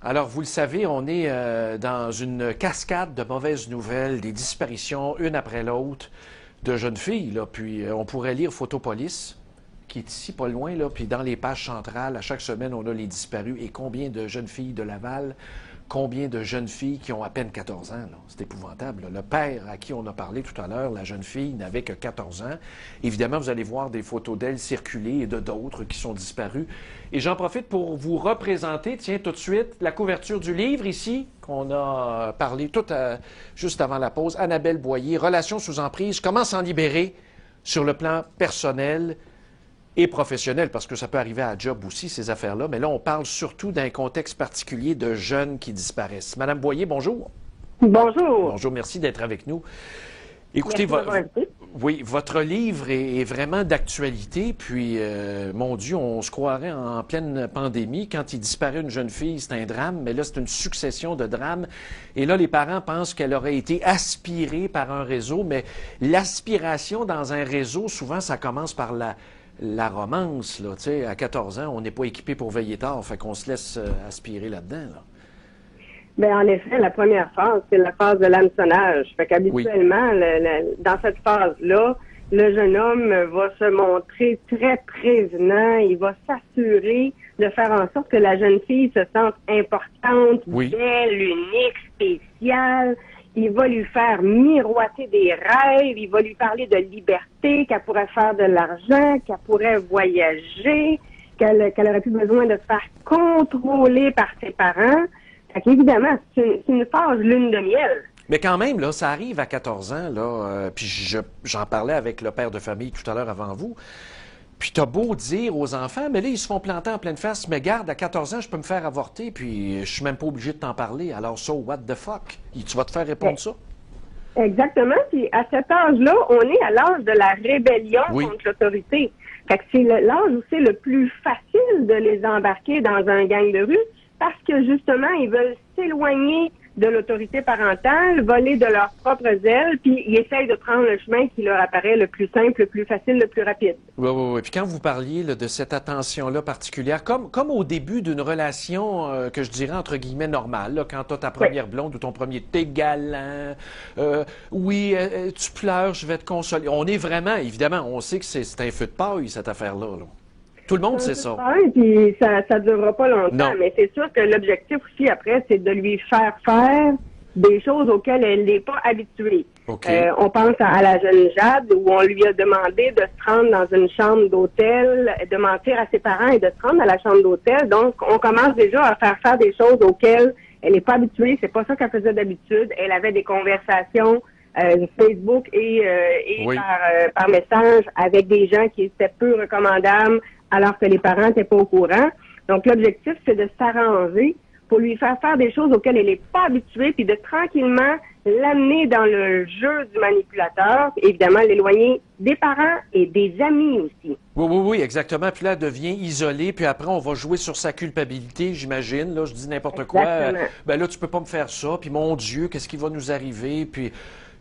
Alors, vous le savez, on est dans une cascade de mauvaises nouvelles, des disparitions, une après l'autre, de jeunes filles. Là. Puis, on pourrait lire Photopolis, qui est ici, pas loin, là. Puis dans les pages centrales, à chaque semaine, on a les disparus. Et combien de jeunes filles de Laval, combien de jeunes filles qui ont à peine 14 ans. C'est épouvantable. Là. Le père à qui on a parlé tout à l'heure, la jeune fille, n'avait que 14 ans. Évidemment, vous allez voir des photos d'elle circuler et de d'autres qui sont disparus. Et j'en profite pour vous représenter, tiens, tout de suite, la couverture du livre ici, qu'on a parlé juste avant la pause. Annabelle Boyer, Relations sous emprise, comment s'en libérer sur le plan personnel et professionnel, parce que ça peut arriver à job aussi, ces affaires-là. Mais là, on parle surtout d'un contexte particulier de jeunes qui disparaissent. Madame Boyer, bonjour. Bonjour. Bonjour, merci d'être avec nous. Écoutez, oui, votre livre est vraiment d'actualité, puis, mon Dieu, on se croirait en pleine pandémie. Quand il disparaît une jeune fille, c'est un drame, mais là, c'est une succession de drames. Et là, les parents pensent qu'elle aurait été aspirée par un réseau, mais l'aspiration dans un réseau, souvent, ça commence par la romance, là, tu sais, à 14 ans, on n'est pas équipé pour veiller tard, fait qu'on se laisse aspirer là-dedans, là. Bien, en effet, la première phase, c'est la phase de l'hameçonnage. Fait qu'habituellement, dans cette phase-là, le jeune homme va se montrer très prévenant, il va s'assurer de faire en sorte que la jeune fille se sente importante, belle, unique, spéciale. Il va lui faire miroiter des rêves, il va lui parler de liberté, qu'elle pourrait faire de l'argent, qu'elle pourrait voyager, qu'elle aurait plus besoin de se faire contrôler par ses parents. Fait qu'évidemment, c'est une phase lune de miel. Mais quand même, là, ça arrive à 14 ans, là, puis j'en parlais avec le père de famille tout à l'heure avant vous. Puis t'as beau dire aux enfants, mais là, ils se font planter en pleine face. Mais garde, à 14 ans, je peux me faire avorter, puis je suis même pas obligé de t'en parler. Alors, so, what the fuck? Tu vas te faire répondre ça? Exactement. Puis à cet âge-là, on est à l'âge de la rébellion contre l'autorité. Fait que c'est l'âge où c'est le plus facile de les embarquer dans un gang de rue parce que, justement, ils veulent s'éloigner de l'autorité parentale, voler de leurs propres ailes, puis ils essayent de prendre le chemin qui leur apparaît le plus simple, le plus facile, le plus rapide. Oui, oui, oui. Puis quand vous parliez là, de cette attention-là particulière, comme au début d'une relation que je dirais entre guillemets normale, là, quand tu as ta première blonde ou ton premier, t'es galant, tu pleures, je vais te consoler. On est vraiment, évidemment, on sait que c'est un feu de paille, cette affaire-là. Là. Tout le monde sait ça. Puis ça durera pas longtemps, mais c'est sûr que l'objectif aussi après, c'est de lui faire faire des choses auxquelles elle n'est pas habituée. On pense à la jeune Jade où on lui a demandé de se rendre dans une chambre d'hôtel, de mentir à ses parents et de se rendre à la chambre d'hôtel. Donc, on commence déjà à faire faire des choses auxquelles elle n'est pas habituée. C'est pas ça qu'elle faisait d'habitude. Elle avait des conversations Facebook et par message avec des gens qui étaient peu recommandables alors que les parents n'étaient pas au courant. Donc, l'objectif, c'est de s'arranger pour lui faire faire des choses auxquelles elle n'est pas habituée, puis de tranquillement l'amener dans le jeu du manipulateur, puis évidemment l'éloigner des parents et des amis aussi. Oui, exactement. Puis là, elle devient isolée, puis après, on va jouer sur sa culpabilité, j'imagine. Là, je dis n'importe quoi. Ben là, tu peux pas me faire ça, puis mon Dieu, qu'est-ce qui va nous arriver? Puis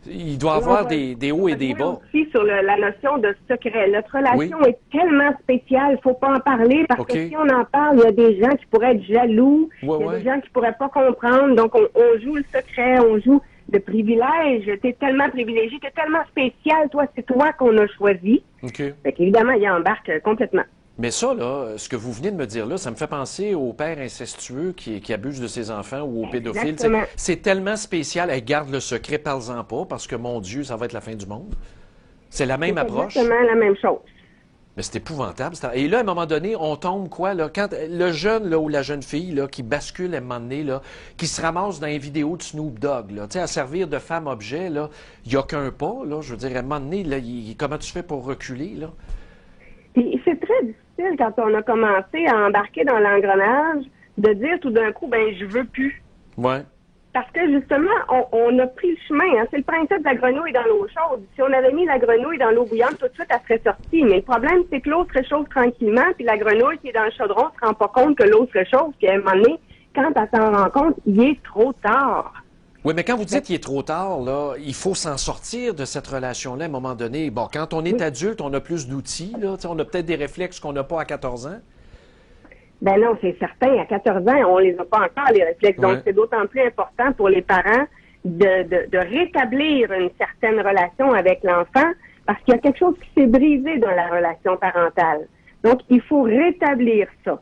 il doit y avoir des hauts et des bas. Aussi sur la notion de secret. Notre relation est tellement spéciale, il faut pas en parler parce que si on en parle, il y a des gens qui pourraient être jaloux, il y a des gens qui pourraient pas comprendre. Donc, on joue le secret, on joue le privilège. T'es tellement privilégié, t'es tellement spécial, toi, c'est toi qu'on a choisi. Fait qu'évidemment, il embarque complètement. Mais ça, là, ce que vous venez de me dire là, ça me fait penser au père incestueux qui abuse de ses enfants ou au pédophile. C'est tellement spécial. Hey, garde le secret, parle-en pas, parce que, mon Dieu, ça va être la fin du monde. C'est la même approche. Exactement la même chose. Mais c'est épouvantable. Et là, à un moment donné, on tombe quoi, là? Quand le jeune, là, ou la jeune fille, là, qui bascule à un moment donné, là, qui se ramasse dans les vidéos de Snoop Dogg, là, tu sais, à servir de femme-objet, là, il n'y a qu'un pas, là. Je veux dire, à un moment donné, là, comment tu fais pour reculer, là? Puis c'est très difficile quand on a commencé à embarquer dans l'engrenage de dire tout d'un coup, ben je veux plus. Ouais. Parce que justement, on a pris le chemin. Hein. C'est le principe de la grenouille dans l'eau chaude. Si on avait mis la grenouille dans l'eau bouillante, tout de suite, elle serait sortie. Mais le problème, c'est que l'eau se réchauffe tranquillement, puis la grenouille qui est dans le chaudron ne se rend pas compte que l'eau se réchauffe. Puis à un moment donné, quand elle s'en rend compte, il est trop tard. Oui, mais quand vous dites qu'il est trop tard, là, il faut s'en sortir de cette relation-là à un moment donné. Bon, quand on est adulte, on a plus d'outils, là. On a peut-être des réflexes qu'on n'a pas à 14 ans. Ben non, c'est certain. À 14 ans, on les a pas encore, les réflexes. Donc, c'est d'autant plus important pour les parents de rétablir une certaine relation avec l'enfant parce qu'il y a quelque chose qui s'est brisé dans la relation parentale. Donc, il faut rétablir ça.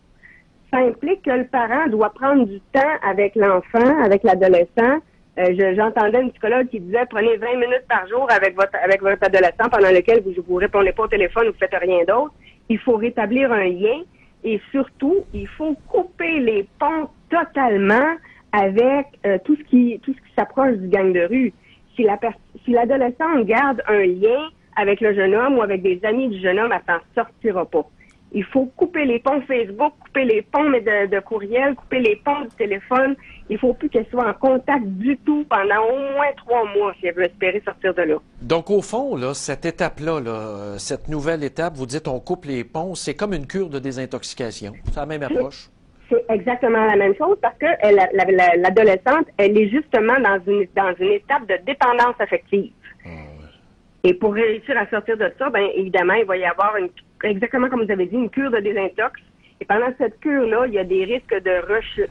Ça implique que le parent doit prendre du temps avec l'enfant, avec l'adolescent. J'entendais une psychologue qui disait prenez 20 minutes par jour avec votre adolescent pendant lequel vous répondez pas au téléphone ou vous faites rien d'autre. Il faut rétablir un lien et surtout, il faut couper les ponts totalement avec tout ce qui s'approche du gang de rue. Si l'adolescent garde un lien avec le jeune homme ou avec des amis du jeune homme, elle s'en sortira pas. Il faut couper les ponts Facebook, couper les ponts de courriel, couper les ponts du téléphone. Il faut plus qu'elle soit en contact du tout pendant au moins 3 mois si elle veut espérer sortir de là. Donc, au fond, là, cette étape-là, là, cette nouvelle étape, vous dites on coupe les ponts, c'est comme une cure de désintoxication. C'est la même approche. C'est exactement la même chose parce que l'adolescente, elle est justement dans une étape de dépendance affective. Et pour réussir à sortir de ça, bien évidemment, il va y avoir exactement comme vous avez dit, une cure de désintox. Et pendant cette cure-là, il y a des risques de rechute.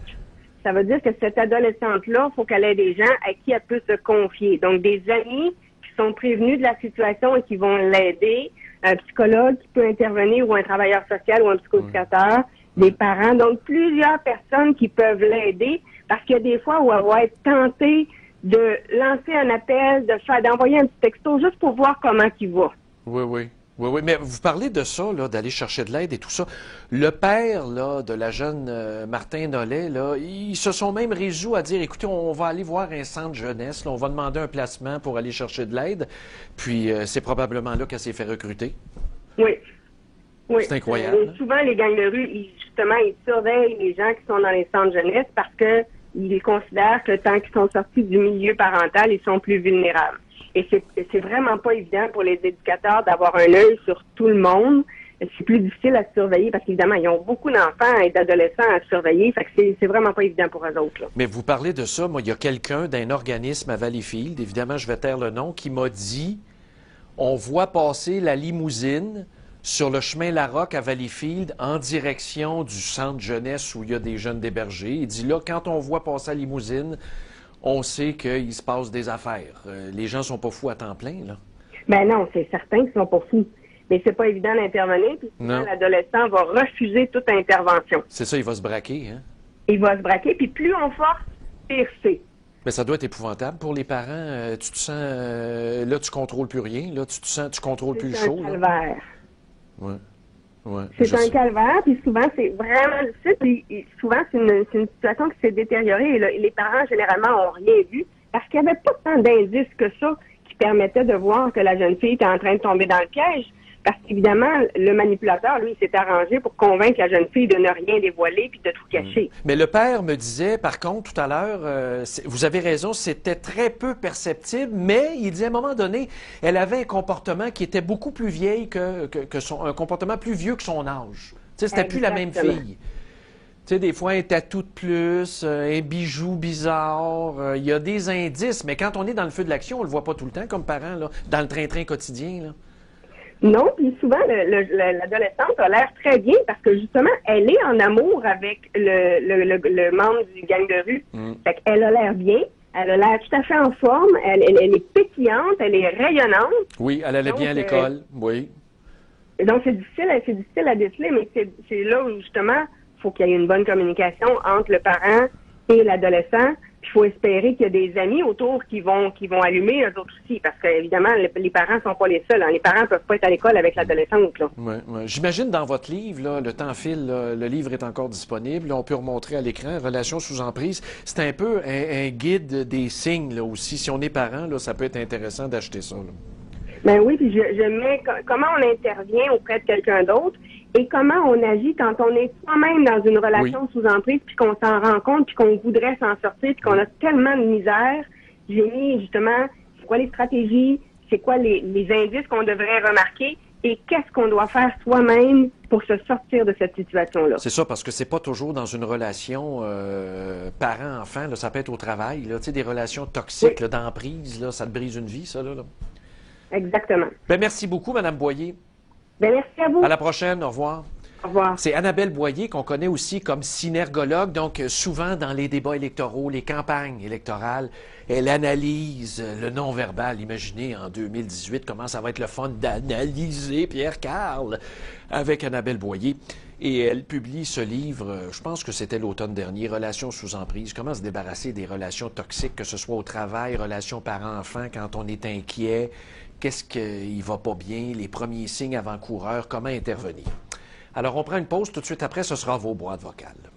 Ça veut dire que cette adolescente-là, il faut qu'elle ait des gens à qui elle peut se confier. Donc, des amis qui sont prévenus de la situation et qui vont l'aider, un psychologue qui peut intervenir ou un travailleur social ou un psychoéducateur, des parents. Donc, plusieurs personnes qui peuvent l'aider parce qu'il y a des fois où elle va être tentée de lancer un appel, d'envoyer un petit texto juste pour voir comment il va. Oui. Mais vous parlez de ça, là, d'aller chercher de l'aide et tout ça. Le père, là, de la jeune Martin Nollet, là, ils se sont même résolus à dire, écoutez, on va aller voir un centre jeunesse, là, on va demander un placement pour aller chercher de l'aide. Puis, c'est probablement là qu'elle s'est fait recruter. Oui. C'est incroyable. Souvent, les gangs de rue, ils surveillent les gens qui sont dans les centres jeunesse parce que ils considèrent que tant qu'ils sont sortis du milieu parental, ils sont plus vulnérables. Et c'est vraiment pas évident pour les éducateurs d'avoir un œil sur tout le monde. C'est plus difficile à surveiller parce qu'évidemment, ils ont beaucoup d'enfants et d'adolescents à surveiller. Fait que c'est vraiment pas évident pour eux autres, là. Mais vous parlez de ça. Moi, il y a quelqu'un d'un organisme à Valleyfield, évidemment, je vais taire le nom, qui m'a dit on voit passer la limousine sur le chemin Larocque à Valleyfield en direction du centre jeunesse où il y a des jeunes d'hébergés. Il dit là, quand on voit passer la limousine, on sait qu'il se passe des affaires. Les gens sont pas fous à temps plein, là. Ben non, c'est certain qu'ils sont pas fous. Mais c'est pas évident d'intervenir, puis souvent, l'adolescent va refuser toute intervention. C'est ça, il va se braquer, hein? Il va se braquer, puis plus on force, pire c'est. Mais ça doit être épouvantable pour les parents. Tu te sens... là, tu contrôles plus rien. Là, tu contrôles plus le show. C'est un calvaire. Ouais, c'est un calvaire, puis souvent, c'est vraiment difficile. Puis souvent, c'est une situation qui s'est détériorée. Et les parents, généralement, n'ont rien vu parce qu'il n'y avait pas tant d'indices que ça qui permettaient de voir que la jeune fille était en train de tomber dans le piège. Parce qu'évidemment, le manipulateur, lui, s'est arrangé pour convaincre la jeune fille de ne rien dévoiler puis de tout cacher. Mais le père me disait, par contre, tout à l'heure, vous avez raison, c'était très peu perceptible, mais il dit à un moment donné, elle avait un comportement qui était beaucoup plus vieille un comportement plus vieux que son âge. Tu sais, c'était plus la même fille. Tu sais, des fois, un tatou de plus, un bijou bizarre, il y a des indices, mais quand on est dans le feu de l'action, on le voit pas tout le temps comme parent, là, dans le train-train quotidien, là. Non, puis souvent, l'adolescente a l'air très bien parce que justement, elle est en amour avec le membre du gang de rue. Fait qu'elle a l'air bien, elle a l'air tout à fait en forme, elle est pétillante, elle est rayonnante. Oui, elle allait bien à l'école, oui. Donc, c'est difficile à déceler, mais c'est là où justement, il faut qu'il y ait une bonne communication entre le parent et l'adolescent. Il faut espérer qu'il y a des amis autour qui vont allumer eux autres aussi, parce qu'évidemment, les parents sont pas les seuls. Hein. Les parents peuvent pas être à l'école avec l'adolescente. Ouais. J'imagine dans votre livre, là, le temps file, là, le livre est encore disponible. Là, on peut remontrer à l'écran Relations sous emprise. C'est un peu un guide des signes là aussi. Si on est parent, là, ça peut être intéressant d'acheter ça. Là. Ben oui, puis je mets comment on intervient auprès de quelqu'un d'autre et comment on agit quand on est soi-même dans une relation sous emprise puis qu'on s'en rend compte puis qu'on voudrait s'en sortir puis qu'on a tellement de misère. J'ai mis justement c'est quoi les stratégies, c'est quoi les indices qu'on devrait remarquer et qu'est-ce qu'on doit faire soi-même pour se sortir de cette situation-là. C'est ça, parce que c'est pas toujours dans une relation parent-enfant, là, ça peut être au travail, là, tu sais, des relations toxiques, là, d'emprise, là, ça te brise une vie, ça, là. Exactement. Ben, merci beaucoup, Mme Boyer. Ben, merci à vous. À la prochaine. Au revoir. Au revoir. C'est Annabelle Boyer, qu'on connaît aussi comme synergologue, donc souvent dans les débats électoraux, les campagnes électorales, elle analyse le non-verbal. Imaginez en 2018 comment ça va être le fun d'analyser Pierre Karl avec Annabelle Boyer. Et elle publie ce livre, je pense que c'était l'automne dernier, Relations sous emprise, comment se débarrasser des relations toxiques, que ce soit au travail, relations parents-enfants, quand on est inquiet, qu'est-ce qui va pas bien, les premiers signes avant-coureurs, comment intervenir. Alors, on prend une pause. Tout de suite après, ce sera vos boîtes vocales.